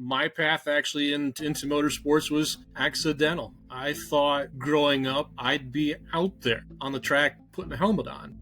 My path actually into motorsports was accidental. I thought growing up I'd be out there on the track putting a helmet on.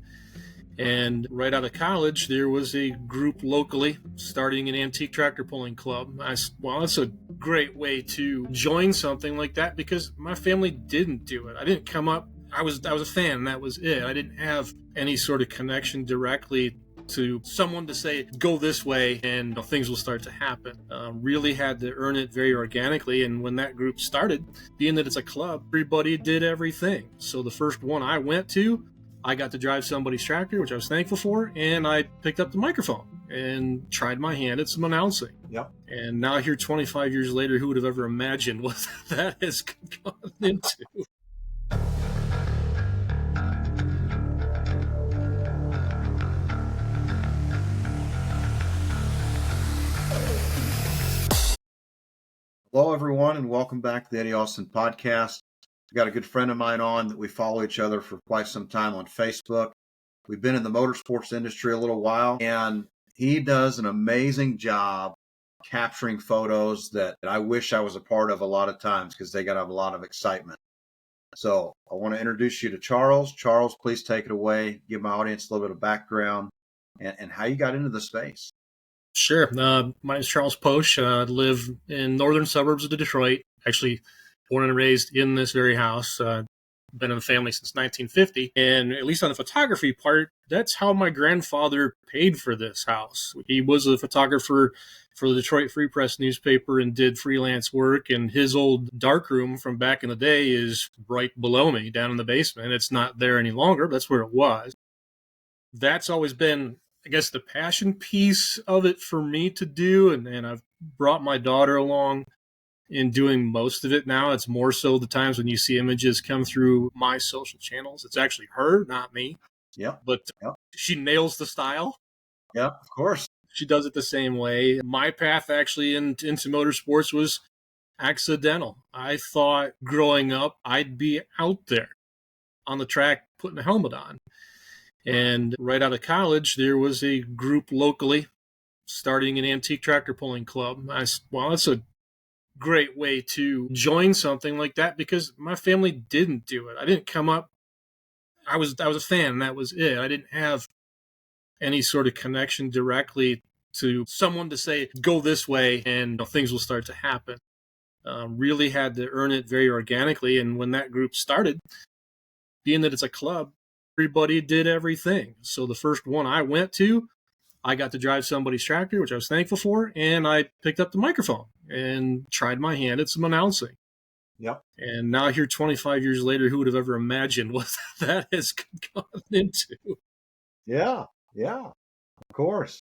And right out of college, there was a group locally starting an antique tractor pulling club. Well, that's a great way to join something like that because my family didn't do it. I didn't come up. I was a fan. That was it. I didn't have any sort of connection directly to someone to say, go this way and things will start to happen. Really had to earn it very organically. And when that group started, being that it's a club, everybody did everything. So the first one I went to, I got to drive somebody's tractor, which I was thankful for, and I picked up the microphone and tried my hand at some announcing. Yep. And now here 25 years later, who would have ever imagined what that has gone into? Hello, everyone, and welcome back to the Eddie Austin podcast. I've got a good friend of mine on that we follow each other for quite some time on Facebook. We've been in the motorsports industry a little while, and he does an amazing job capturing photos that I wish I was a part of a lot of times because they got a lot of excitement. So I want to introduce you to Charles. Charles, please take it away. Give my audience a little bit of background and how you got into the space. Sure. My name is Charles Poosch. I live in northern suburbs of Detroit. Actually, born and raised in this very house. Been in the family since 1950. And at least on the photography part, that's how my grandfather paid for this house. He was a photographer for the Detroit Free Press newspaper and did freelance work. And his old darkroom from back in the day is right below me down in the basement. It's not there any longer, but that's where it was. That's always been, I guess, the passion piece of it for me to do. And I've brought my daughter along in doing most of it now. It's more so the times when you see images come through my social channels. It's actually her, not me. Yep. But she nails the style. Yep, of course. She does it the same way. My path actually into motorsports was accidental. I thought growing up I'd be out there on the track putting a helmet on. And right out of college, there was a group locally starting an antique tractor pulling club. Well, that's a great way to join something like that because my family didn't do it. I didn't come up. I was a fan. That was it. I didn't have any sort of connection directly to someone to say, go this way and things will start to happen. Really had to earn it very organically. And when that group started, being that it's a club, everybody did everything. So the first one I went to, I got to drive somebody's tractor, which I was thankful for, and I picked up the microphone and tried my hand at some announcing. Yep. And now here 25 years later, who would have ever imagined what that has gone into? Yeah, of course.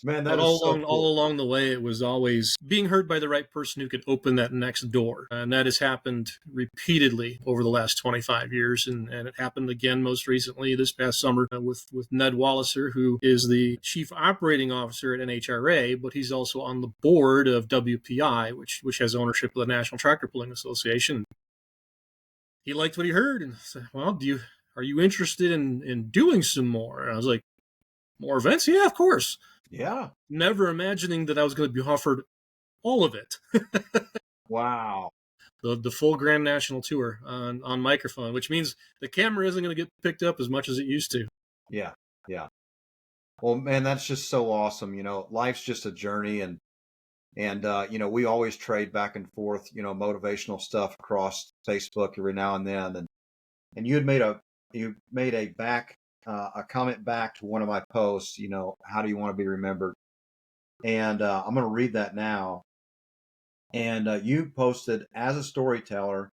Man, that But is so cool. all along the way, it was always being heard by the right person who could open that next door. And that has happened repeatedly over the last 25 years. And it happened again most recently this past summer with Ned Walliser, who is the chief operating officer at NHRA, but he's also on the board of WPI, which has ownership of the National Tractor Pulling Association. He liked what he heard and said, well, are you interested in doing some more? And I was like, more events? Yeah, of course. Yeah. Never imagining that I was going to be offered all of it. Wow. The full Grand National Tour on microphone, which means the camera isn't going to get picked up as much as it used to. Yeah. Well, man, that's just so awesome. Life's just a journey, and we always trade back and forth, motivational stuff across Facebook every now and then. And you had made a comment back to one of my posts, how do you want to be remembered? And I'm going to read that now. And you posted, as a storyteller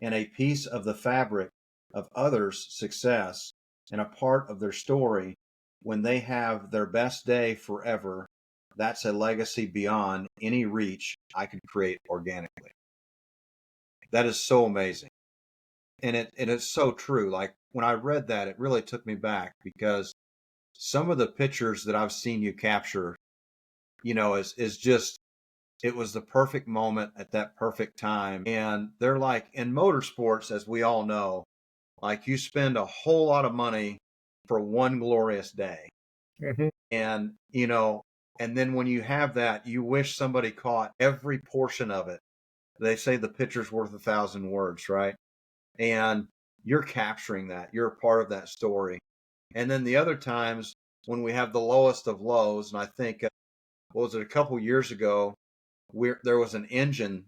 and a piece of the fabric of others' success and a part of their story, when they have their best day forever, that's a legacy beyond any reach I could create organically. That is so amazing. And it is so true. Like when I read that, it really took me back because some of the pictures that I've seen you capture, is just, it was the perfect moment at that perfect time. And they're like in motorsports, as we all know, like you spend a whole lot of money for one glorious day. Mm-hmm. And, And then when you have that, you wish somebody caught every portion of it. They say the picture's worth 1,000 words, right? And you're capturing that. You're a part of that story. And then the other times when we have the lowest of lows, and I think, what was it, a couple years ago, where there was an engine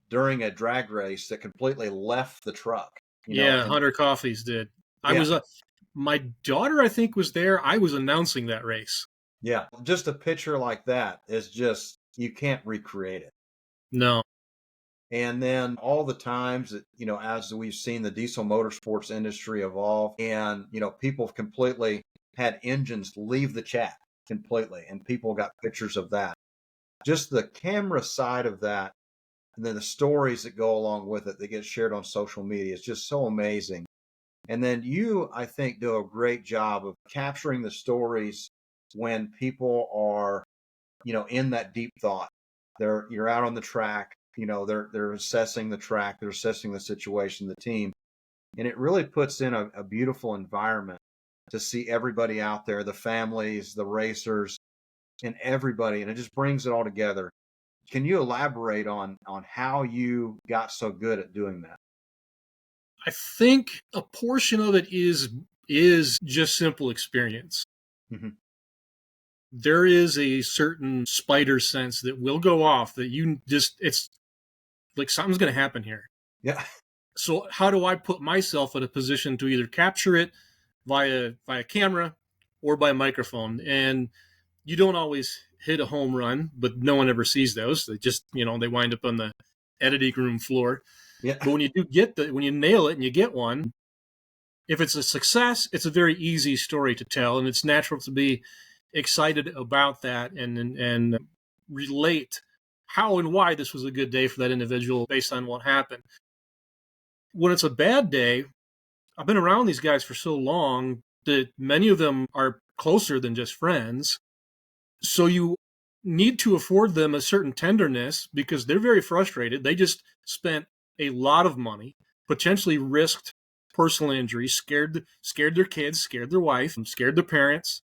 during a drag race that completely left the truck, Yeah, and Hunter Coffees did. I yeah, was my daughter, I think, was there. I was announcing that race. yeah, just a picture like that is just, you can't recreate it. No. And then all the times that, as we've seen the diesel motorsports industry evolve, and, people have completely had engines leave the chat completely, and people got pictures of that. Just the camera side of that, and then the stories that go along with it that get shared on social media is just so amazing. And then you, I think, do a great job of capturing the stories when people are, in that deep thought. You're out on the track, they're assessing the track, they're assessing the situation, the team. And it really puts in a beautiful environment to see everybody out there, the families, the racers, and everybody, and it just brings it all together. Can you elaborate on how you got so good at doing that? I think a portion of it is just simple experience. Hmm. There is a certain spider sense that will go off that you just, it's like something's going to happen here. Yeah. So how do I put myself in a position to either capture it via camera or by microphone? And you don't always hit a home run, but no one ever sees those. They just, they wind up on the editing room floor. Yeah. But when you do when you nail it and you get one, if it's a success, it's a very easy story to tell, and it's natural to be excited about that and relate how and why this was a good day for that individual based on what happened. When it's a bad day, I've been around these guys for so long that many of them are closer than just friends. So you need to afford them a certain tenderness because they're very frustrated. They just spent a lot of money, potentially risked personal injury, scared their kids, scared their wife, scared their parents.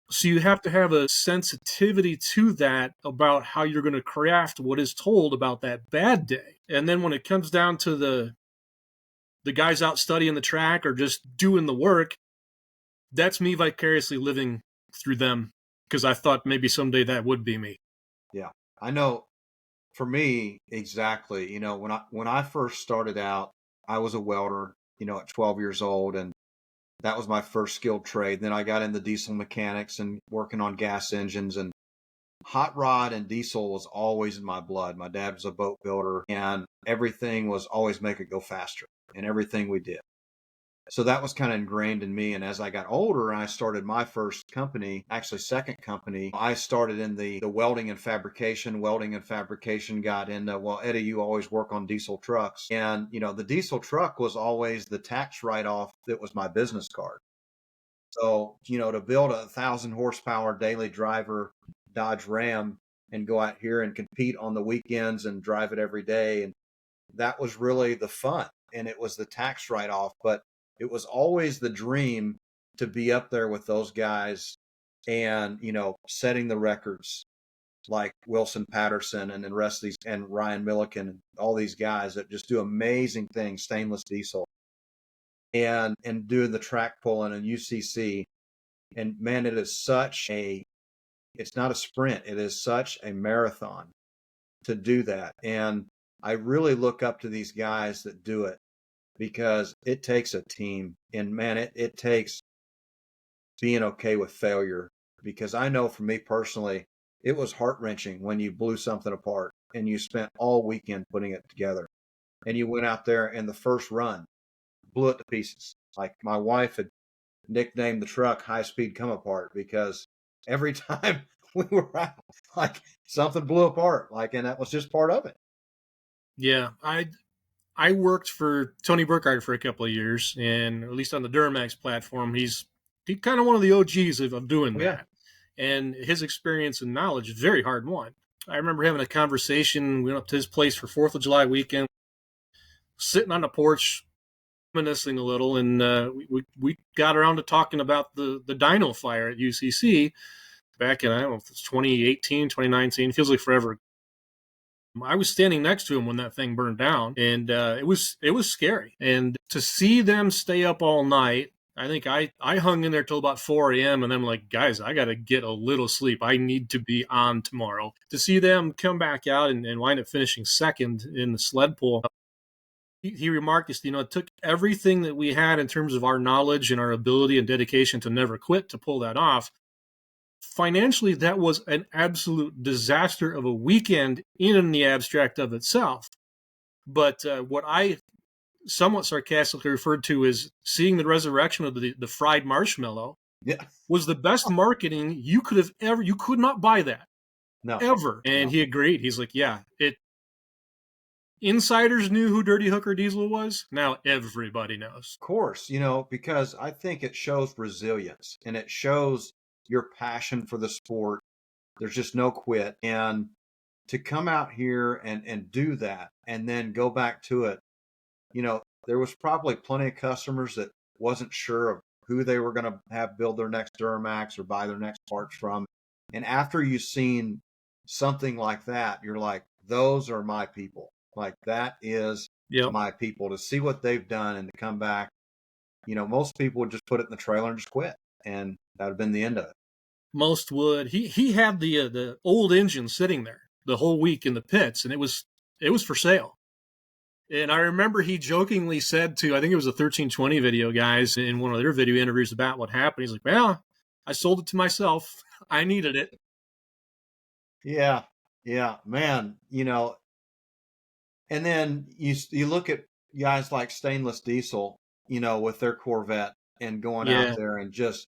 So you have to have a sensitivity to that about how you're going to craft what is told about that bad day. And then when it comes down to the guys out studying the track or just doing the work, that's me vicariously living through them because I thought maybe someday that would be me. Yeah. I know, for me, exactly. When I first started out, I was a welder, at 12 years old, and that was my first skilled trade. Then I got into diesel mechanics and working on gas engines, and hot rod and diesel was always in my blood. My dad was a boat builder, and everything was always make it go faster in everything we did. So that was kind of ingrained in me. And as I got older and I started my first company, actually second company, I started in the welding and fabrication. Welding and fabrication got into, well, Eddie, you always work on diesel trucks. And, the diesel truck was always the tax write-off that was my business card. So, to build 1,000 horsepower daily driver Dodge Ram and go out here and compete on the weekends and drive it every day. And that was really the fun. And it was the tax write-off. But it was always the dream to be up there with those guys and, setting the records like Wilson Patterson and the rest of these, and Ryan Milliken and all these guys that just do amazing things, stainless diesel, and doing the track pulling and UCC. And man, it's not a sprint. It is such a marathon to do that. And I really look up to these guys that do it because it takes a team, and man, it takes being okay with failure. Because I know for me personally, it was heart wrenching when you blew something apart and you spent all weekend putting it together, and you went out there and the first run blew it to pieces. Like my wife had nicknamed the truck High Speed Come Apart because every time we were out, like something blew apart, and that was just part of it. Yeah, I worked for Tony Burkhardt for a couple of years, and at least on the Duramax platform, he's kind of one of the OGs of doing Oh, yeah. that. And his experience and knowledge is very hard won. I remember having a conversation. We went up to his place for 4th of July weekend, sitting on the porch, reminiscing a little, and we got around to talking about the dyno fire at UCC. back in, I don't know if it's 2018, 2019, feels like forever. I was standing next to him when that thing burned down, and it was scary. And to see them stay up all night, I think I hung in there till about 4 a.m. and I'm like, guys, I got to get a little sleep. I need to be on tomorrow. To see them come back out and wind up finishing second in the sled pull, he remarked this, it took everything that we had in terms of our knowledge and our ability and dedication to never quit to pull that off. Financially, that was an absolute disaster of a weekend in the abstract of itself. But what I somewhat sarcastically referred to as seeing the resurrection of the fried marshmallow was the best marketing you could not buy that. No. Ever. And he agreed. He's like, yeah, insiders knew who Dirty Hooker Diesel was. Now everybody knows. Of course, because I think it shows resilience and it shows your passion for the sport. There's just no quit. And to come out here and do that and then go back to it, there was probably plenty of customers that wasn't sure of who they were going to have build their next Duramax or buy their next parts from. And after you've seen something like that, you're like, those are my people. Like, that is my people. To see what they've done and to come back, most people would just put it in the trailer and just quit. And that would have been the end of it. Most would. He had the old engine sitting there the whole week in the pits, and it was for sale. And I remember he jokingly said to, I think it was a 1320 video guys in one of their video interviews about what happened. He's like, well, I sold it to myself. I needed it. Yeah, man, and then you look at guys like Stainless Diesel, with their Corvette and going out there and just,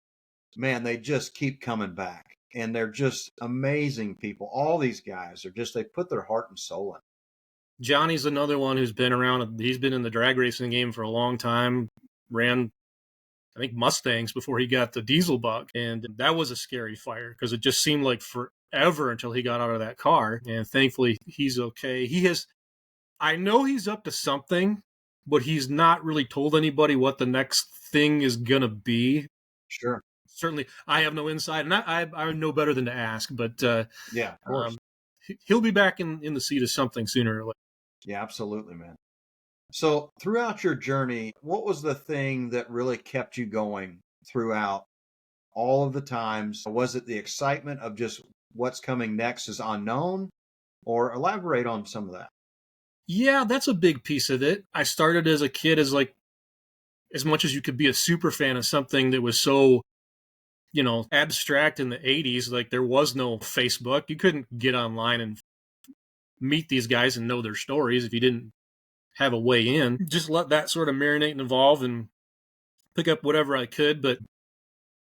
man, they just keep coming back. And they're just amazing people. All these guys are just, they put their heart and soul in. Johnny's another one who's been around. He's been in the drag racing game for a long time. Ran, I think, Mustangs before he got the diesel bug. And that was a scary fire because it just seemed like forever until he got out of that car. And thankfully, he's okay. I know he's up to something, but he's not really told anybody what the next thing is going to be. Sure. Certainly, I have no insight, and I know better than to ask. But yeah, of course. He'll be back in the seat of something sooner or later. Yeah, absolutely, man. So throughout your journey, what was the thing that really kept you going throughout all of the times? Was it the excitement of just what's coming next is unknown? Or elaborate on some of that. Yeah, that's a big piece of it. I started as a kid as much as you could be a super fan of something that was so, abstract in the 80s. Like, there was no Facebook. You couldn't get online and meet these guys and know their stories if you didn't have a way in. Just let that sort of marinate and evolve and pick up whatever I could, but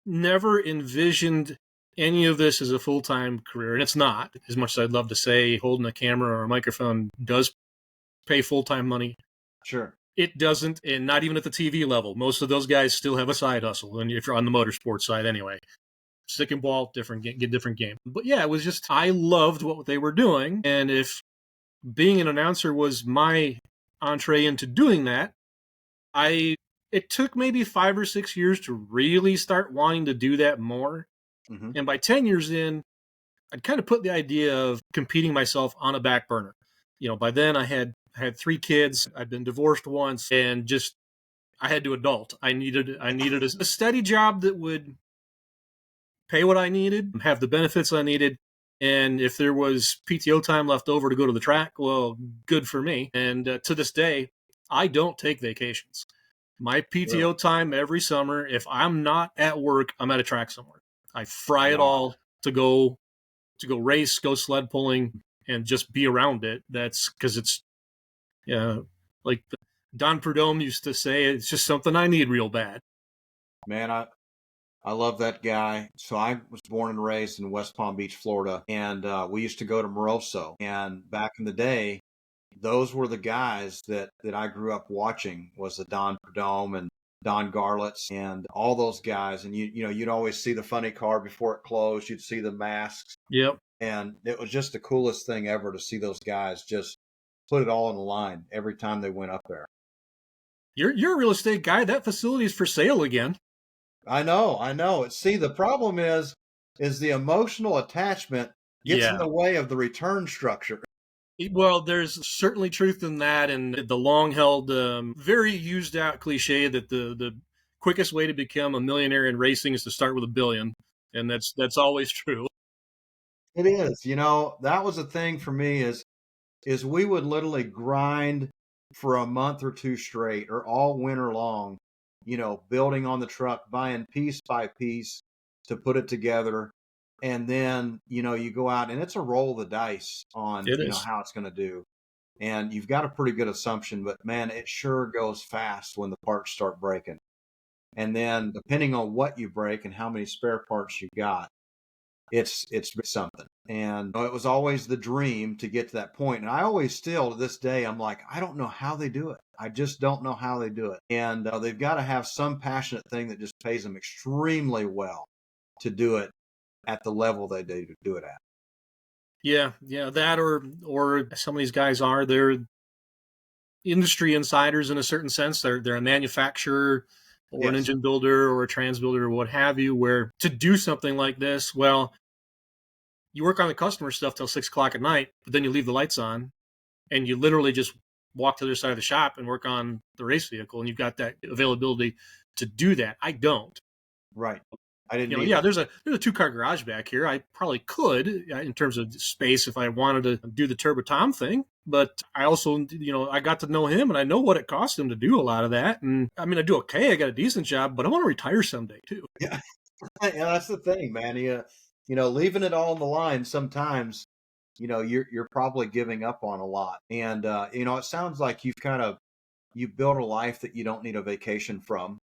never envisioned any of this as a full-time career. And it's not. As much as I'd love to say holding a camera or a microphone does pay full-time money. Sure. It doesn't, and not even at the TV level. Most of those guys still have a side hustle, and if you're on the motorsports side anyway. Stick and ball, different game. But yeah, it was just, I loved what they were doing, and if being an announcer was my entree into doing that, it took maybe 5 or 6 years to really start wanting to do that more. Mm-hmm. And by 10 years in, I'd kind of put the idea of competing myself on a back burner. By then I had 3 kids. I'd been divorced once, and just, I had to adult. I needed a steady job that would pay what I needed, have the benefits I needed. And if there was PTO time left over to go to the track, well, good for me. And to this day, I don't take vacations. My PTO time every summer, if I'm not at work, I'm at a track somewhere. I fry it all to go race, go sled pulling, and just be around it. That's because it's, like Don Prudhomme used to say, it's just something I need real bad. Man, I love that guy. So I was born and raised in West Palm Beach, Florida, and we used to go to Moroso. And back in the day, those were the guys that I grew up watching, was the Don Prudhomme and Don Garlitz and all those guys. And you'd always see the funny car before it closed. You'd see the masks. Yep. And it was just the coolest thing ever to see those guys just put it all on the line every time they went up there. You're a real estate guy. That facility is for sale again. I know. See, the problem is is the emotional attachment gets in Yeah. the way of the return structure. Well, there's certainly truth in that, and the long held, very used out cliche that the quickest way to become a millionaire in racing is to start with a billion, and that's always true. It is, that was a thing for me is we would literally grind for a month or two straight or all winter long, building on the truck, buying piece by piece to put it together. And then, you go out and it's a roll of the dice on, It is. how it's going to do. And you've got a pretty good assumption, but man, it sure goes fast when the parts start breaking. And then depending on what you break and how many spare parts you got, it's something. And it was always the dream to get to that point. And I always still to this day, I'm like, I don't know how they do it. I just don't know how they do it. And they've got to have some passionate thing that just pays them extremely well to do it at the level they do it at. Yeah, that or some of these guys they're industry insiders in a certain sense. They're a manufacturer or an Yes. engine builder or a trans builder or what have you, where to do something like this, well, you work on the customer stuff till 6 o'clock at night, but then you leave the lights on and you literally just walk to the other side of the shop and work on the race vehicle, and you've got that availability to do that. I don't. Right. I didn't Yeah, either. there's a 2-car garage back here. I probably could in terms of space if I wanted to do the Turbo Tom thing, but I also, I got to know him and I know what it cost him to do a lot of that. And I mean, I do okay. I got a decent job, but I want to retire someday too. Yeah. Yeah, that's the thing, man. Leaving it all on the line sometimes, you're probably giving up on a lot. And it sounds like you built a life that you don't need a vacation from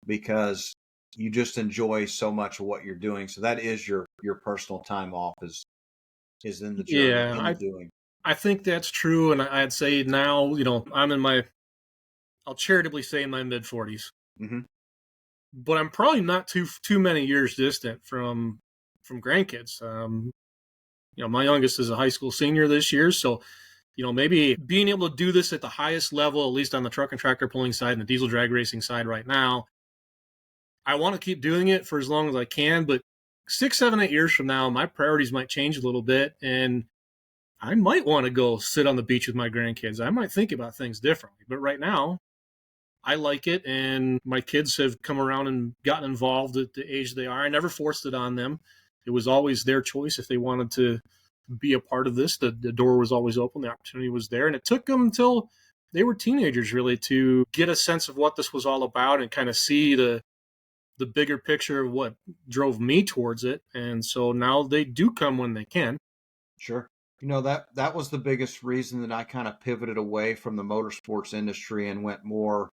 because you just enjoy so much of what you're doing. So that is your personal time off is in the journey, Yeah, in the doing. I think that's true. And I'd say now, I'm I'll charitably say in my mid 40s, Hmm. but I'm probably not too many years distant from grandkids. My youngest is a high school senior this year, so maybe being able to do this at the highest level, at least on the truck and tractor pulling side and the diesel drag racing side right now, I want to keep doing it for as long as I can. But 6, 7, 8 years from now, my priorities might change a little bit, and I might want to go sit on the beach with my grandkids. I might think about things differently. But right now, I like it, and my kids have come around and gotten involved at the age they are. I never forced it on them. It was always their choice if they wanted to be a part of this. The door was always open. The opportunity was there. And it took them until they were teenagers really to get a sense of what this was all about and kind of see the bigger picture of what drove me towards it. And so now they do come when they can. Sure. That was the biggest reason that I kind of pivoted away from the motorsports industry and went more.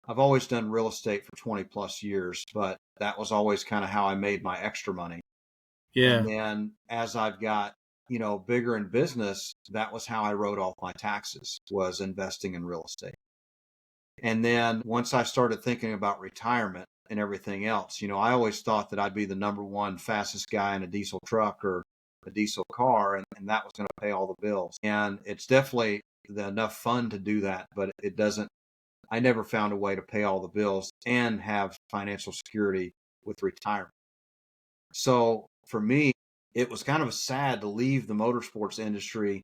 I've always done real estate for 20 plus years, but that was always kind of how I made my extra money. And Yeah. then as I've got, bigger in business, that was how I wrote off my taxes, was investing in real estate. And then once I started thinking about retirement and everything else, I always thought that I'd be the number one fastest guy in a diesel truck or a diesel car, and that was going to pay all the bills. And it's definitely enough fun to do that, but it doesn't, I never found a way to pay all the bills and have financial security with retirement. So for me, it was kind of sad to leave the motorsports industry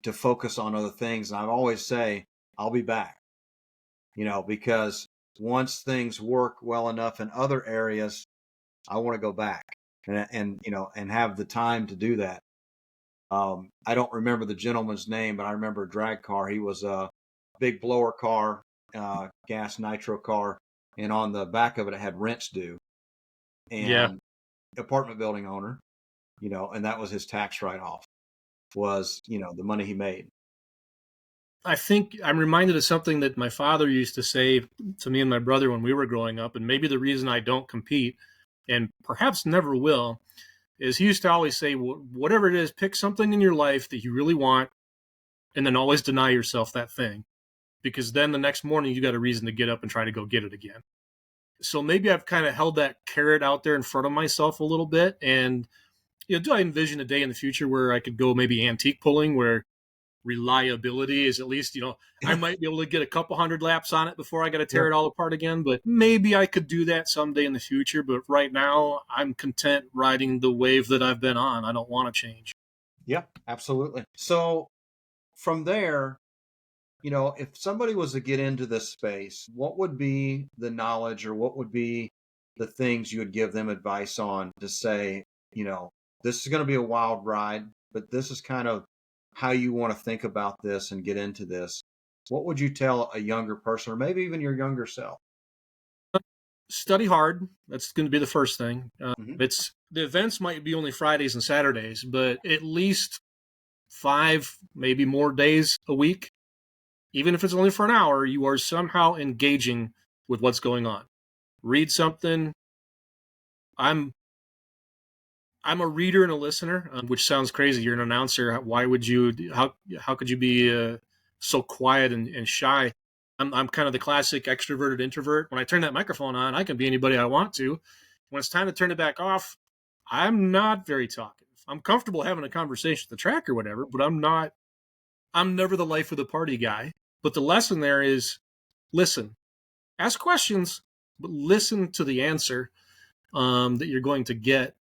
to focus on other things. And I always say, I'll be back, because once things work well enough in other areas, I want to go back and have the time to do that. I don't remember the gentleman's name, but I remember a drag car. He was a big blower car, gas nitro car. And on the back of it, it had rents due. Yeah. And apartment building owner, and that was his tax write-off was, the money he made. I think I'm reminded of something that my father used to say to me and my brother when we were growing up. And maybe the reason I don't compete and perhaps never will is he used to always say, whatever it is, pick something in your life that you really want and then always deny yourself that thing. Because then the next morning you got a reason to get up and try to go get it again. So maybe I've kind of held that carrot out there in front of myself a little bit. And, do I envision a day in the future where I could go maybe antique pulling where, reliability is at least, I might be able to get a couple hundred laps on it before I got to tear it all apart again, but maybe I could do that someday in the future. But right now I'm content riding the wave that I've been on. I don't want to change. Yeah, absolutely. So from there, if somebody was to get into this space, what would be the knowledge or what would be the things you would give them advice on to say, this is going to be a wild ride, but this is kind of how you want to think about this and get into this? What would you tell a younger person or maybe even your younger self? Study hard. That's going to be the first thing. Mhm. The events might be only Fridays and Saturdays, but at least 5, maybe more days a week, even if it's only for an hour, you are somehow engaging with what's going on. Read something. I'm a reader and a listener, which sounds crazy. You're an announcer. Why would you? How could you be so quiet and shy? I'm kind of the classic extroverted introvert. When I turn that microphone on, I can be anybody I want to. When it's time to turn it back off, I'm not very talkative. I'm comfortable having a conversation at the track or whatever, but I'm not. I'm never the life of the party guy. But the lesson there is listen, ask questions, but listen to the answer that you're going to get.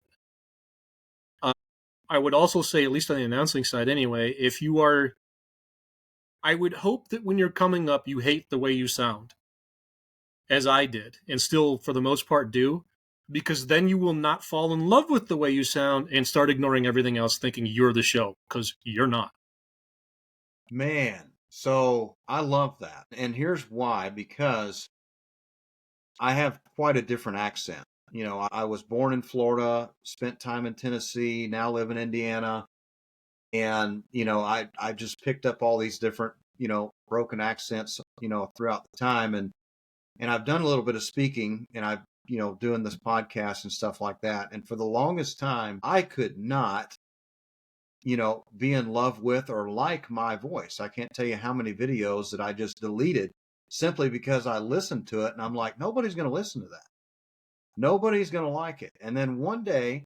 I would also say, at least on the announcing side anyway, I would hope that when you're coming up, you hate the way you sound, as I did, and still, for the most part, do, because then you will not fall in love with the way you sound and start ignoring everything else, thinking you're the show, because you're not. Man, so I love that. And here's why, because I have quite a different accent. I was born in Florida, spent time in Tennessee, now live in Indiana. And, I just picked up all these different, broken accents, throughout the time. And I've done a little bit of speaking and I've, doing this podcast and stuff like that. And for the longest time, I could not, be in love with or like my voice. I can't tell you how many videos that I just deleted simply because I listened to it and I'm like, nobody's going to listen to that. Nobody's going to like it. And then one day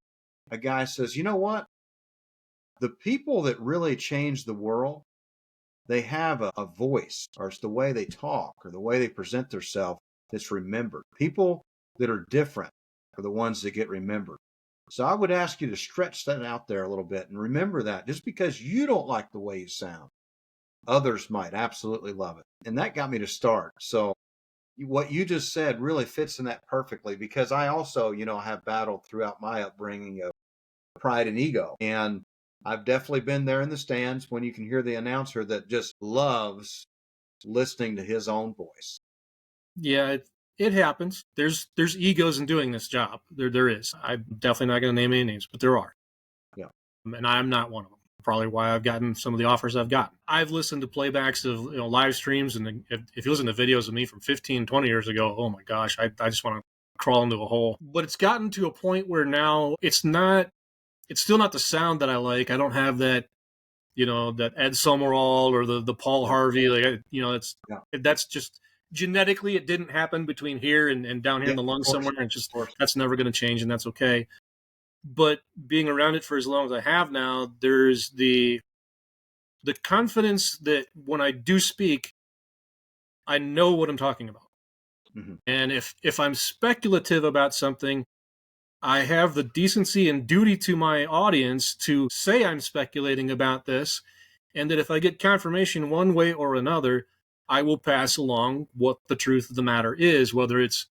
a guy says, you know what? The people that really change the world, they have a voice, or it's the way they talk or the way they present themselves that's remembered. People that are different are the ones that get remembered. So I would ask you to stretch that out there a little bit and remember that just because you don't like the way you sound, others might absolutely love it. And that got me to start. So what you just said really fits in that perfectly because I also, have battled throughout my upbringing of pride and ego. And I've definitely been there in the stands when you can hear the announcer that just loves listening to his own voice. Yeah, it happens. There's egos in doing this job. There is. I'm definitely not going to name any names, but there are. Yeah. And I'm not one of them. Probably why I've gotten some of the offers I've gotten. I've listened to playbacks of live streams, and if you listen to videos of me from 15, 20 years ago, oh my gosh, I just want to crawl into a hole. But it's gotten to a point where now it's still not the sound that I like. I don't have that, that Ed Summerall or the Paul Harvey. That's just genetically, it didn't happen between here and down here in the lungs somewhere. And that's never going to change, and that's okay. But being around it for as long as I have now, there's the confidence that when I do speak, I know what I'm talking about. Mm-hmm. And if I'm speculative about something, I have the decency and duty to my audience to say I'm speculating about this, and that if I get confirmation one way or another, I will pass along what the truth of the matter is, whether it's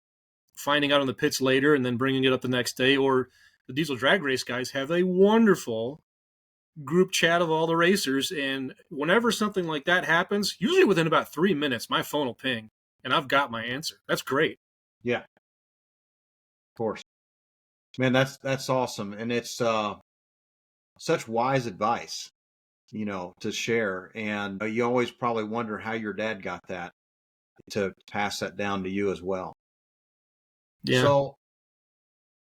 finding out in the pits later and then bringing it up the next day, or the diesel drag race guys have a wonderful group chat of all the racers. And whenever something like that happens, usually within about 3 minutes, my phone will ping and I've got my answer. That's great. Yeah, of course. Man, that's awesome. And it's such wise advice, to share. And you always probably wonder how your dad got that to pass that down to you as well. Yeah. So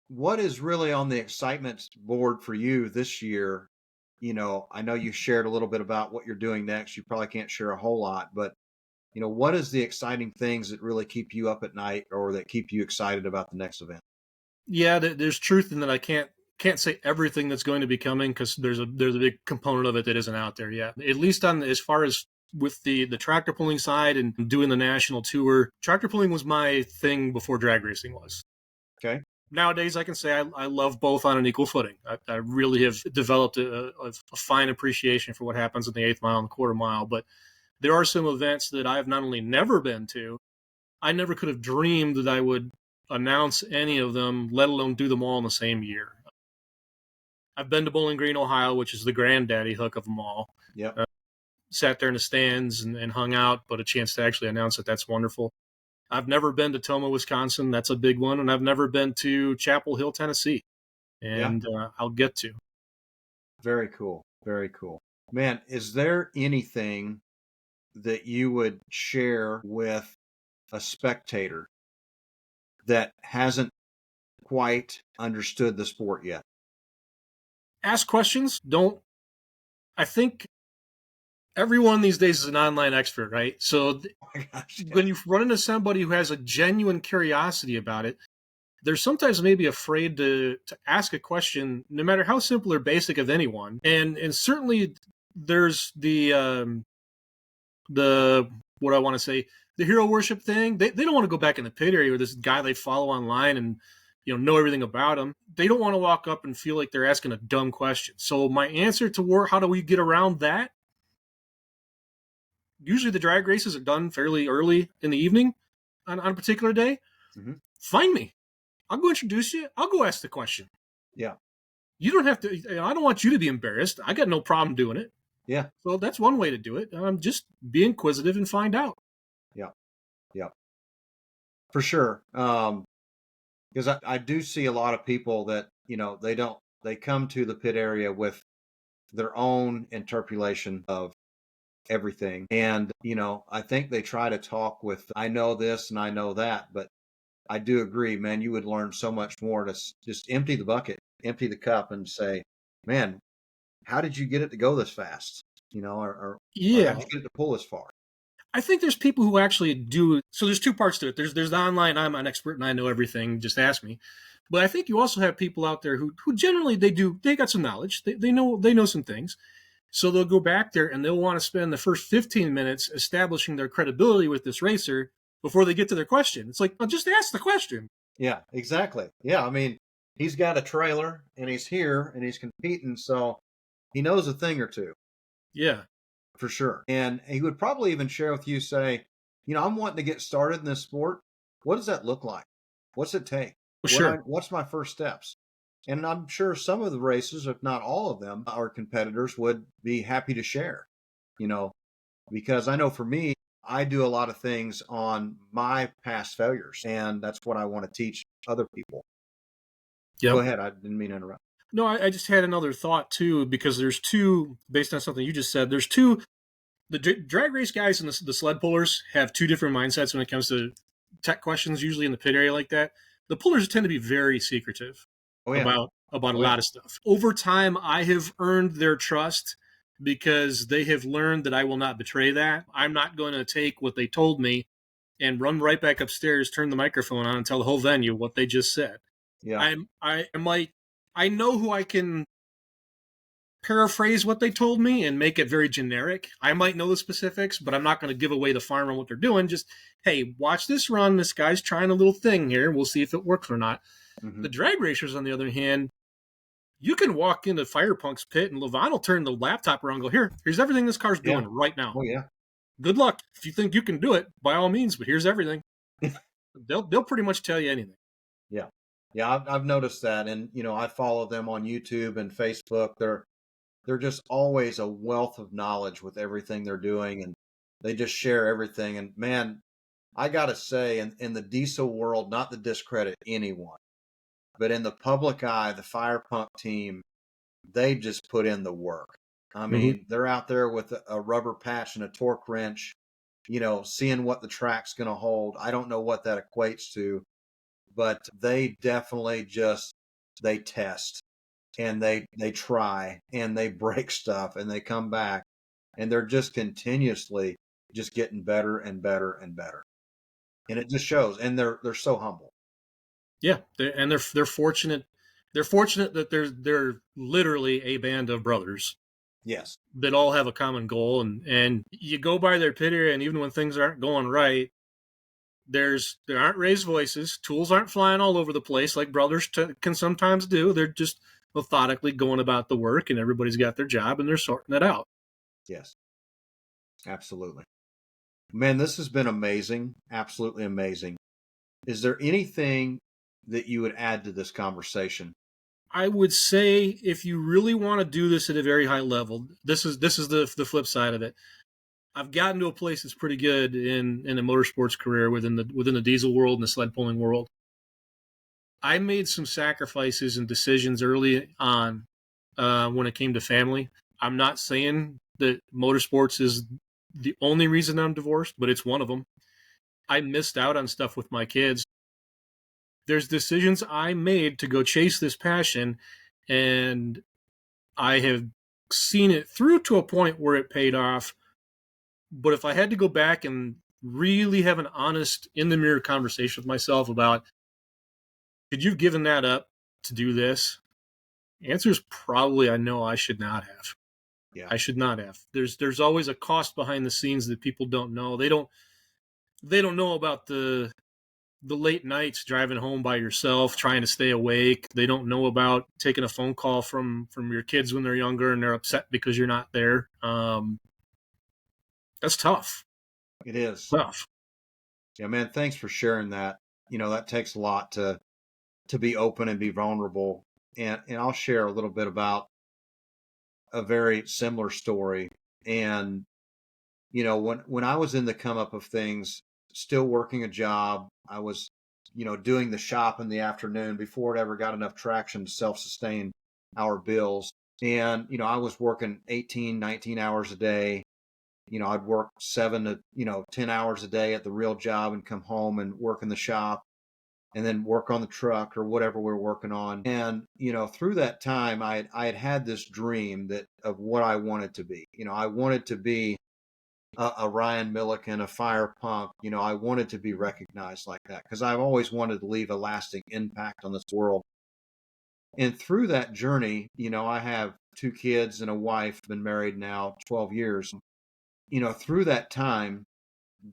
what is really on the excitement board for you this year? I know you shared a little bit about what you're doing next. You probably can't share a whole lot, but what is the exciting things that really keep you up at night or that keep you excited about the next event? Yeah, there's truth in that. I can't can't say everything that's going to be coming because there's a big component of it that isn't out there yet. At least on as far as with the tractor pulling side and doing the national tour, tractor pulling was my thing before drag racing was. Okay. Nowadays, I can say I love both on an equal footing. I really have developed a fine appreciation for what happens in the 8th mile and the quarter mile. But there are some events that I've not only never been to, I never could have dreamed that I would announce any of them, let alone do them all in the same year. I've been to Bowling Green, Ohio, which is the granddaddy hook of them all. Yep. Sat there in the stands and hung out, but a chance to actually announce it, that's wonderful. I've never been to Toma, Wisconsin. That's a big one. And I've never been to Chapel Hill, Tennessee. And I'll get to. Very cool. Very cool. Man, is there anything that you would share with a spectator that hasn't quite understood the sport yet? Ask questions. I think everyone these days is an online expert, right? So when you run into somebody who has a genuine curiosity about it, they're sometimes maybe afraid to ask a question, no matter how simple or basic of anyone. And certainly there's the what I want to say, the hero worship thing. They don't want to go back in the pit area with this guy they follow online and know everything about him. They don't want to walk up and feel like they're asking a dumb question. So my answer to how do we get around that? Usually the drag races are done fairly early in the evening on a particular day. Mm-hmm. Find me. I'll go introduce you. I'll go ask the question. Yeah. You don't have to. I don't want you to be embarrassed. I got no problem doing it. Yeah. So that's one way to do it. Just be inquisitive and find out. Yeah. Yeah. For sure. Because I do see a lot of people that, they come to the pit area with their own interpolation of everything. And, I think they try to talk with, I know this and I know that, but I do agree, man, you would learn so much more to just empty the bucket, empty the cup and say, man, how did you get it to go this fast? Or how did you get it to pull this far? I think there's people who actually do. So there's two parts to it. There's the online, I'm an expert and I know everything, just ask me. But I think you also have people out there who generally they got some knowledge. They know some things. So they'll go back there and they'll want to spend the first 15 minutes establishing their credibility with this racer before they get to their question. It's like, well, just ask the question. Yeah, exactly. Yeah, I mean, he's got a trailer and he's here and he's competing, so he knows a thing or two. Yeah. For sure. And he would probably even share with you, say, I'm wanting to get started in this sport. What does that look like? What's it take? Sure. What's my first steps? And I'm sure some of the races, if not all of them, our competitors would be happy to share, because I know for me, I do a lot of things on my past failures, and that's what I want to teach other people. Yep. Go ahead. I didn't mean to interrupt. No, I just had another thought too, because there's two, based on something you just said, there's two, the drag race guys and the sled pullers have two different mindsets when it comes to tech questions, usually in the pit area like that. The pullers tend to be very secretive about a lot of stuff. Over time, I have earned their trust because they have learned that I will not betray that. I'm not going to take what they told me and run right back upstairs, turn the microphone on, and tell the whole venue what they just said. Yeah. I know who I can paraphrase what they told me and make it very generic. I might know the specifics, but I'm not going to give away the farm on what they're doing. Just, hey, watch this run. This guy's trying a little thing here. We'll see if it works or not. Mm-hmm. The drag racers, on the other hand, you can walk into Firepunk's pit and Levon will turn the laptop around and go, here's everything this car's doing right now. Oh, yeah. Good luck. If you think you can do it, by all means, but here's everything. They'll pretty much tell you anything. Yeah. Yeah, I've noticed that. And, I follow them on YouTube and Facebook. They're just always a wealth of knowledge with everything they're doing. And they just share everything. And, man, I got to say, in the diesel world, not to discredit anyone, but in the public eye, the Firepunk team, they just put in the work. I mean, they're out there with a rubber patch and a torque wrench, seeing what the track's going to hold. I don't know what that equates to, but they definitely they test and they try and they break stuff and they come back and they're just continuously just getting better and better and better. And it just shows. And they're so humble. Yeah. They're fortunate. they're fortunate that they're literally a band of brothers Yes. that all have a common goal, and you go by their pit area, and even when things aren't going right, there aren't raised voices, tools aren't flying all over the place like brothers can sometimes do. They're just methodically going about the work, and everybody's got their job and they're sorting it out. Yes. Absolutely. Man, this has been amazing. Absolutely amazing. Is there anything that you would add to this conversation? I would say if you really want to do this at a very high level, this is the flip side of it. I've gotten to a place that's pretty good in a motorsports career within the diesel world and the sled pulling world. I made some sacrifices and decisions early on when it came to family. I'm not saying that motorsports is the only reason I'm divorced, but it's one of them. I missed out on stuff with my kids. There's decisions I made to go chase this passion, and I have seen it through to a point where it paid off. But if I had to go back and really have an honest, in the mirror conversation with myself about, could you have given that up to do this? The answer is probably I know I should not have. Yeah. I should not have. There's always a cost behind the scenes that people don't know. They don't know about the late nights driving home by yourself, trying to stay awake. They don't know about taking a phone call from your kids when they're younger and they're upset because you're not there. That's tough. It is tough. Yeah, man. Thanks for sharing that. That takes a lot to be open and be vulnerable. And I'll share a little bit about a very similar story. And when I was in the come up of things, still working a job, I was doing the shop in the afternoon before it ever got enough traction to self sustain our bills. And I was working 18, 19 hours a day. I'd work 7 to 10 hours a day at the real job and come home and work in the shop and then work on the truck or whatever we're working on. And through that time, I had this dream of what I wanted to be. I wanted to be a Ryan Milliken, a Fire Punk. I wanted to be recognized like that because I've always wanted to leave a lasting impact on this world. And through that journey, I have 2 kids and a wife, been married now 12 years. Through that time,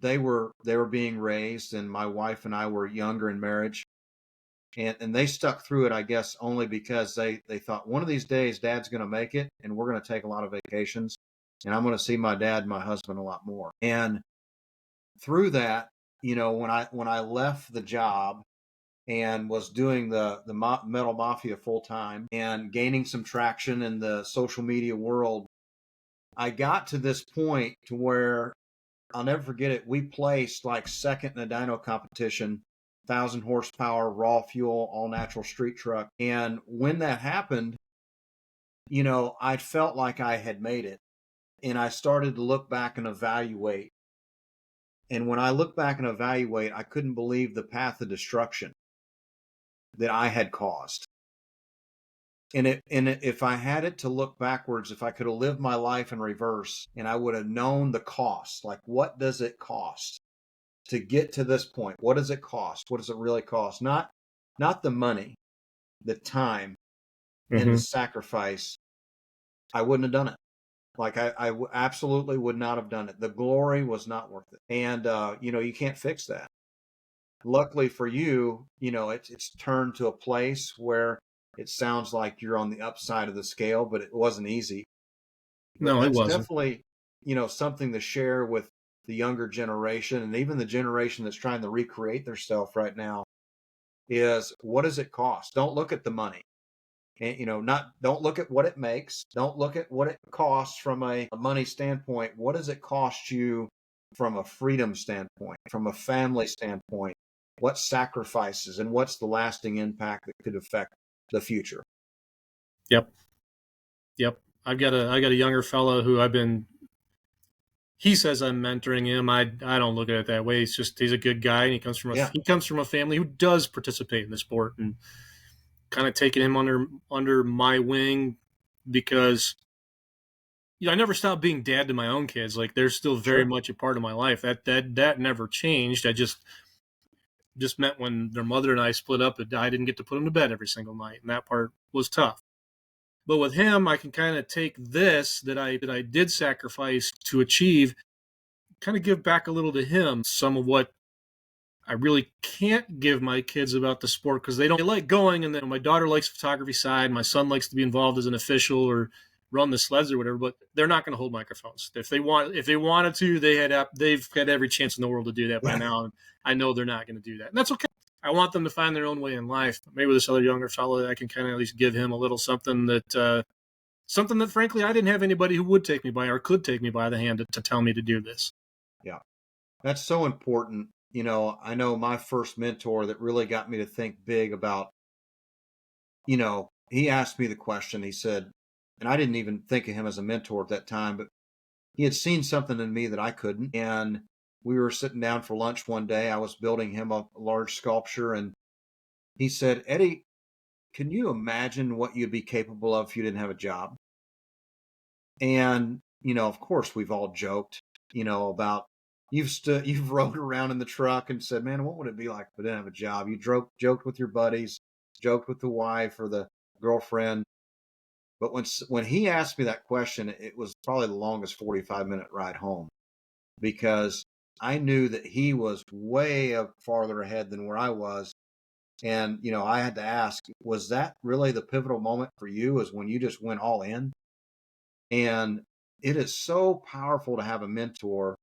they were being raised, and my wife and I were younger in marriage. And they stuck through it, I guess, only because they thought one of these days Dad's going to make it, and we're going to take a lot of vacations, and I'm going to see my dad and my husband a lot more. And through that, when I left the job and was doing the Metal Mafia full time and gaining some traction in the social media world, I got to this point to where I'll never forget it. We placed like second in a dyno competition, 1,000 horsepower, raw fuel, all natural street truck. And when that happened, I felt like I had made it. And I started to look back and evaluate. And when I look back and evaluate, I couldn't believe the path of destruction that I had caused. And if I had it to look backwards, if I could have lived my life in reverse and I would have known the cost, like what does it cost to get to this point? What does it cost? What does it really cost? Not the money, the time, and the sacrifice. I wouldn't have done it. Like I absolutely would not have done it. The glory was not worth it. And you can't fix that. Luckily for you, it's turned to a place where it sounds like you're on the upside of the scale, but it wasn't easy. But No, it that's wasn't. definitely, something to share with the younger generation and even the generation that's trying to recreate themselves right now is what does it cost? Don't look at the money. And don't look at what it makes. Don't look at what it costs from a money standpoint. What does it cost you from a freedom standpoint, from a family standpoint? What sacrifices and what's the lasting impact that could affect the future? Yep. I got a younger fellow who he says I'm mentoring him. I don't look at it that way. He's a good guy, and he comes from a family who does participate in the sport, and kind of taking him under my wing because I never stopped being dad to my own kids. Like they're still very much a part of my life. That never changed. just meant when their mother and I split up, I didn't get to put them to bed every single night. And that part was tough. But with him, I can kind of take this that I did sacrifice to achieve, kind of give back a little to him, some of what I really can't give my kids about the sport because they like going. And then my daughter likes photography side. My son likes to be involved as an official or run the sleds or whatever, but they're not going to hold microphones. If they wanted to, they've had every chance in the world to do that by now. And I know they're not going to do that. And that's okay. I want them to find their own way in life. Maybe with this other younger fellow, I can kind of at least give him a little something that frankly, I didn't have anybody who would take me by or could take me by the hand to tell me to do this. Yeah. That's so important. You know, I know my first mentor that really got me to think big about, you know, he asked me the question, he said, and I didn't even think of him as a mentor at that time, but he had seen something in me that I couldn't. And we were sitting down for lunch one day. I was building him a large sculpture. And he said, Eddie, can you imagine what you'd be capable of if you didn't have a job? And, you know, of course, we've all joked, you know, about you've rode around in the truck and said, man, what would it be like if I didn't have a job? You joked with your buddies, joked with the wife or the girlfriend. But when he asked me that question, it was probably the longest 45-minute ride home because I knew that he was way up farther ahead than where I was. And, you know, I had to ask, was that really the pivotal moment for you, is when you just went all in? And it is so powerful to have a mentor.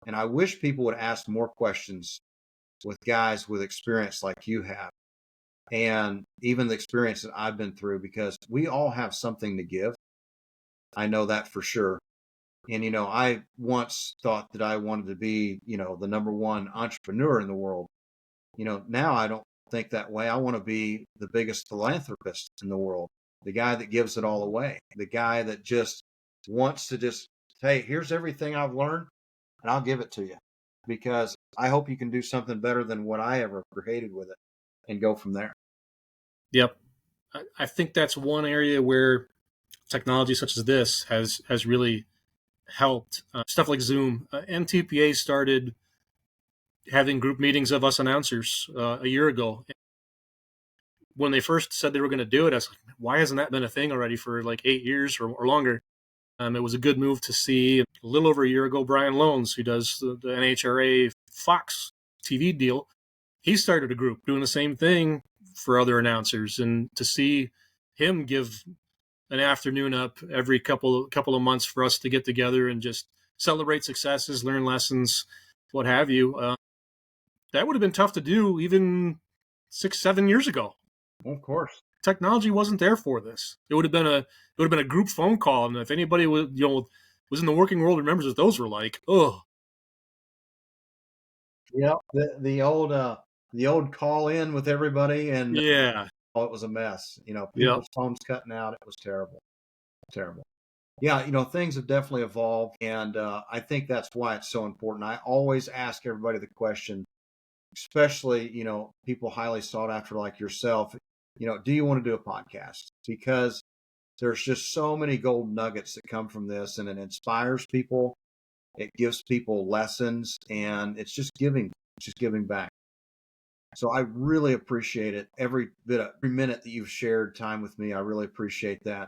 And I wish people would ask more questions with guys with experience like you have. And even the experience that I've been through, because we all have something to give. I know that for sure. And, you know, I once thought that I wanted to be, you know, the number one entrepreneur in the world. You know, now I don't think that way. I want to be the biggest philanthropist in the world, the guy that gives it all away, the guy that just wants to just, hey, here's everything I've learned and I'll give it to you because I hope you can do something better than what I ever created with it and go from there. Yep. I think that's one area where technology such as this has really helped. Stuff like Zoom. NTPA started having group meetings of us announcers a year ago. When they first said they were going to do it, I was like, why hasn't that been a thing already for like 8 years or longer? It was a good move to see. A little over a year ago, Brian Loans, who does the NHRA Fox TV deal, he started a group doing the same thing for other announcers. And to see him give an afternoon up every couple of months for us to get together and just celebrate successes, learn lessons, what have you, that would have been tough to do even 6-7 years ago. Of course. Technology wasn't there for this. It would have been a group phone call, and if anybody was in the working world remembers what those were like. Oh, yeah, the old call in with everybody, and yeah, it was a mess. You know, yeah, people's phones cutting out. It was terrible, terrible. Yeah, you know, things have definitely evolved, and I think that's why it's so important. I always ask everybody the question, especially, you know, people highly sought after like yourself. You know, do you want to do a podcast? Because there's just so many gold nuggets that come from this, and it inspires people. It gives people lessons, and it's just giving back. So I really appreciate it. Every minute that you've shared time with me, I really appreciate that.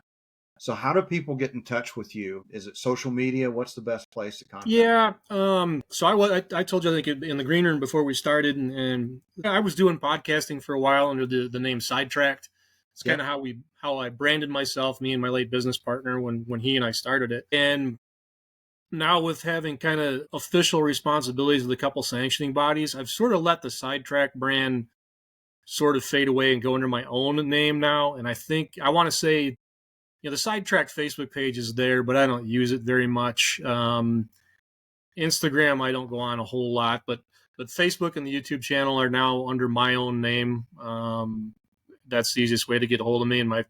So how do people get in touch with you? Is it social media? What's the best place to contact? yeah. So I told you, I think, in the green room before we started, and I was doing podcasting for a while under the name Sidetracked. It's kind of how I branded myself, me and my late business partner when he and I started it. And now with having kind of official responsibilities with a couple sanctioning bodies, I've sort of let the Sidetrack brand sort of fade away and go under my own name now. And I think I want to say, you know, the Sidetrack Facebook page is there, but I don't use it very much. Instagram, I don't go on a whole lot, but Facebook and the YouTube channel are now under my own name. That's the easiest way to get a hold of me. And my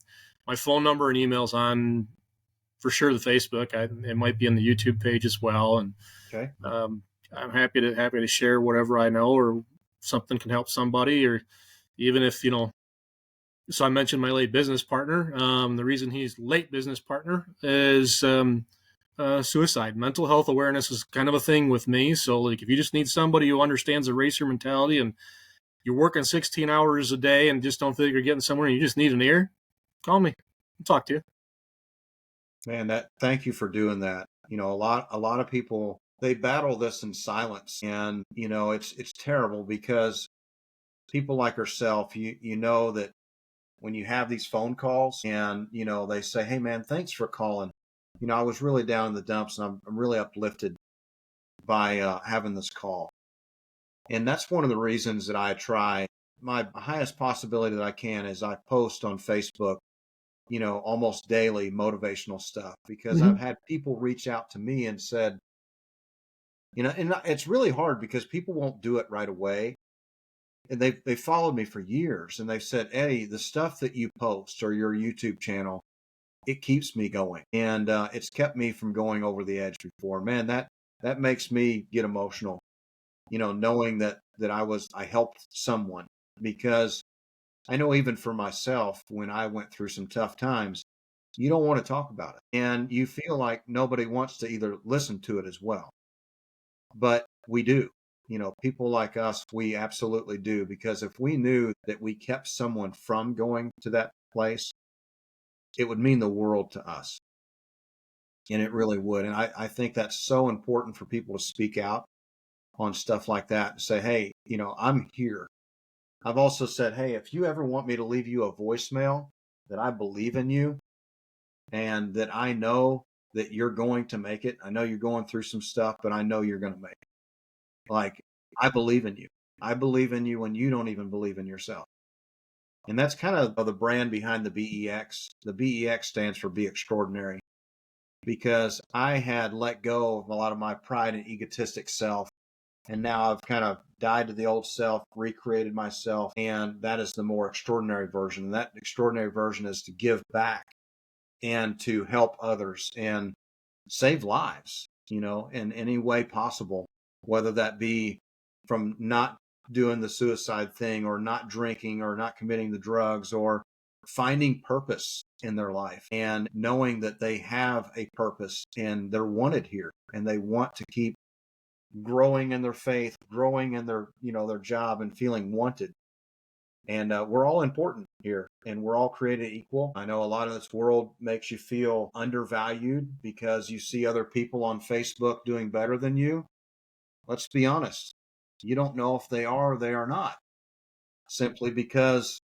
phone number and email's on, for sure, the Facebook. It might be in the YouTube page as well. And okay. I'm happy to share whatever I know, or something can help somebody, or even if, you know, so I mentioned my late business partner. The reason he's late business partner is suicide. Mental health awareness is kind of a thing with me. So like, if you just need somebody who understands the racer mentality and you're working 16 hours a day and just don't feel like you're getting somewhere and you just need an ear, call me. I'll talk to you. Man, thank you for doing that. A lot of people, they battle this in silence, and it's terrible because people like yourself, you know that when you have these phone calls and they say, "Hey man, thanks for calling. I was really down in the dumps and I'm really uplifted by having this call." And that's one of the reasons that I try my highest possibility that I can is I post on Facebook, almost daily motivational stuff, because I've Mm-hmm. had people reach out to me and said, and it's really hard because people won't do it right away. And they followed me for years and they've said, "Eddie, the stuff that you post or your YouTube channel, it keeps me going." And it's kept me from going over the edge before. Man, that makes me get emotional, knowing that I helped someone, because I know even for myself, when I went through some tough times, you don't want to talk about it. And you feel like nobody wants to either listen to it as well. But we do. People like us, we absolutely do. Because if we knew that we kept someone from going to that place, it would mean the world to us. And it really would. And I think that's so important for people to speak out on stuff like that and say, "Hey, I'm here." I've also said, "Hey, if you ever want me to leave you a voicemail, that I believe in you and that I know that you're going to make it. I know you're going through some stuff, but I know you're going to make it. Like, I believe in you. I believe in you when you don't even believe in yourself." And that's kind of the brand behind the BEX. The BEX stands for Be Extraordinary, because I had let go of a lot of my pride and egotistic self. And now I've kind of died to the old self, recreated myself, and that is the more extraordinary version. And that extraordinary version is to give back and to help others and save lives, in any way possible, whether that be from not doing the suicide thing or not drinking or not committing the drugs, or finding purpose in their life and knowing that they have a purpose and they're wanted here and they want to keep growing in their faith, growing in their job and feeling wanted. And we're all important here and we're all created equal. I know a lot of this world makes you feel undervalued because you see other people on Facebook doing better than you. Let's be honest. You don't know if they are or they are not, simply because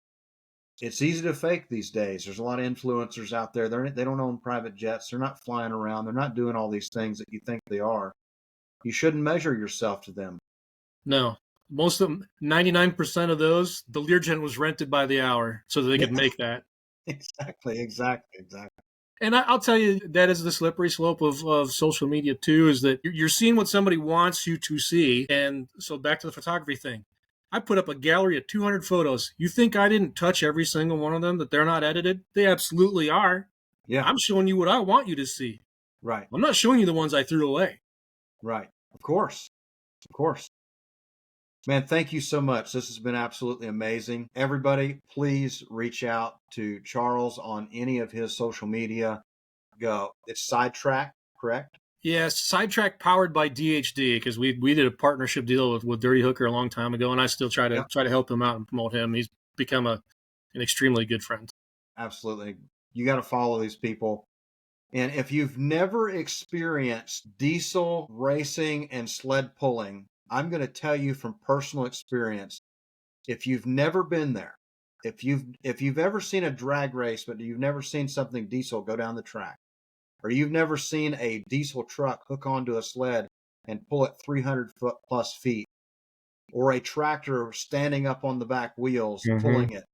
it's easy to fake these days. There's a lot of influencers out there. They don't own private jets. They're not flying around. They're not doing all these things that you think they are. You shouldn't measure yourself to them. No. Most of them, 99% of those, the Learjet was rented by the hour so that they Yeah, could make that. exactly. And I'll tell you, that is the slippery slope of social media too, is that you're seeing what somebody wants you to see. And so back to the photography thing. I put up a gallery of 200 photos. You think I didn't touch every single one of them, that they're not edited? They absolutely are. Yeah, I'm showing you what I want you to see. right, I'm not showing you the ones I threw away. right. Of course. Of course. Man, thank you so much. This has been absolutely amazing. Everybody, please reach out to Charles on any of his social media. Go. It's Sidetrack, correct? Yeah, Sidetrack powered by DHD, because we did a partnership deal with Dirty Hooker a long time ago, and I still try Yeah, to help him out and promote him. He's become an extremely good friend. absolutely. You got to follow these people. And if you've never experienced diesel racing and sled pulling, I'm going to tell you from personal experience, if you've never been there, if you've ever seen a drag race, but you've never seen something diesel go down the track, or you've never seen a diesel truck hook onto a sled and pull it 300 foot plus feet, or a tractor standing up on the back wheels Mm-hmm. pulling it,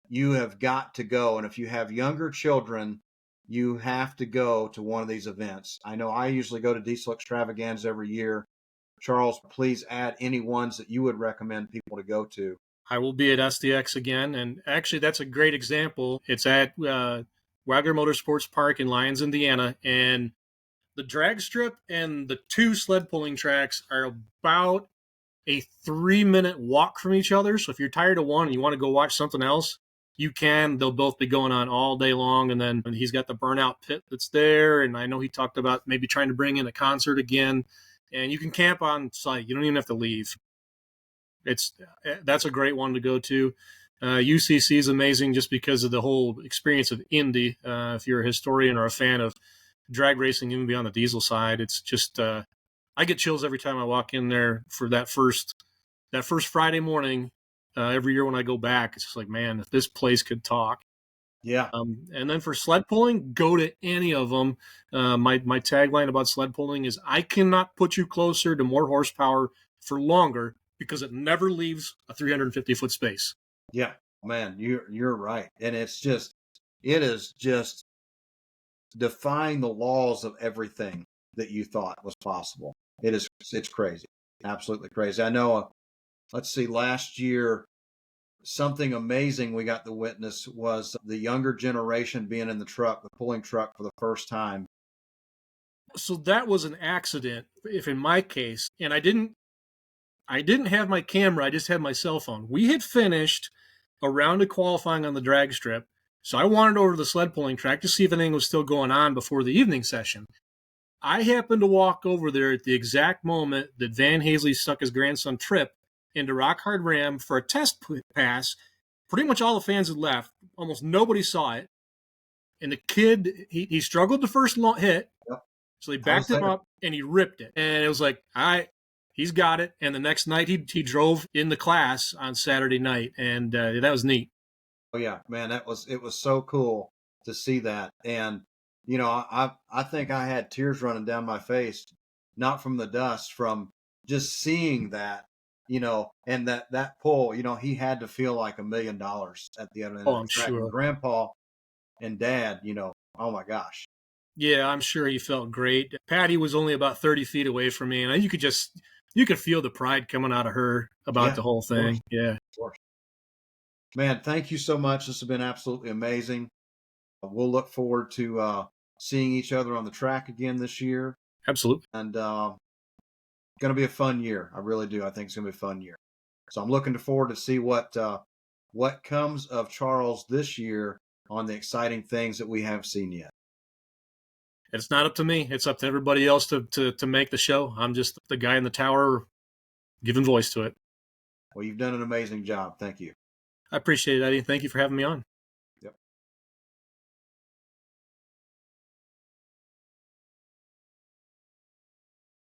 you have got to go. And if you have younger children, you have to go to one of these events. I know I usually go to Diesel Extravaganza every year. Charles, please add any ones that you would recommend people to go to. I will be at SDX again, and actually, that's a great example. It's at Wagner Motorsports Park in Lyons, Indiana, and the drag strip and the two sled pulling tracks are about a 3-minute walk from each other. So if you're tired of one and you want to go watch something else, you can. They'll both be going on all day long. And then he's got the burnout pit that's there. And I know he talked about maybe trying to bring in a concert again. And you can camp on site. You don't even have to leave. That's a great one to go to. UCC is amazing just because of the whole experience of Indy. If you're a historian or a fan of drag racing, even beyond the diesel side, it's just I get chills every time I walk in there for that first Friday morning. Every year when I go back, it's just like, man, if this place could talk. Yeah. And then for sled pulling, go to any of them. My tagline about sled pulling is, I cannot put you closer to more horsepower for longer because it never leaves a 350-foot space. Yeah, man, you're right. And it is just defying the laws of everything that you thought was possible. It's crazy. Absolutely crazy. I know, let's see, last year, something amazing we got to witness was the younger generation being in the pulling truck for the first time. So that was an accident, if in my case, and I didn't have my camera, I just had my cell phone. We had finished a round of qualifying on the drag strip, so I wandered over to the sled pulling track to see if anything was still going on before the evening session. I happened to walk over there at the exact moment that Van Hazley stuck his grandson Trip into Rock Hard Ram for a test pass. Pretty much all the fans had left. Almost nobody saw it. And the kid, he struggled the first hit, Yep. so they backed him up, and he ripped it. And it was like, all right, he's got it. And the next night, he drove in the class on Saturday night, and that was neat. Oh yeah, man, it was so cool to see that. And you know, I think I had tears running down my face, not from the dust, from just seeing that, you know, and that pull, you know, he had to feel like $1 million at the other end Oh, of I'm the track. sure. And Grandpa and Dad, you know, oh my gosh. Yeah, I'm sure he felt great. Patty was only about 30 feet away from me, and you could feel the pride coming out of her about the whole thing. Yeah. Of course. Man, thank you so much. This has been absolutely amazing. We'll look forward to seeing each other on the track again this year. Absolutely. And going to be a fun year. I really do. I think it's going to be a fun year. So I'm looking forward to see what comes of Charles this year on the exciting things that we haven't seen yet. It's not up to me. It's up to everybody else to make the show. I'm just the guy in the tower giving voice to it. Well, you've done an amazing job. Thank you. I appreciate it, Eddie. Thank you for having me on.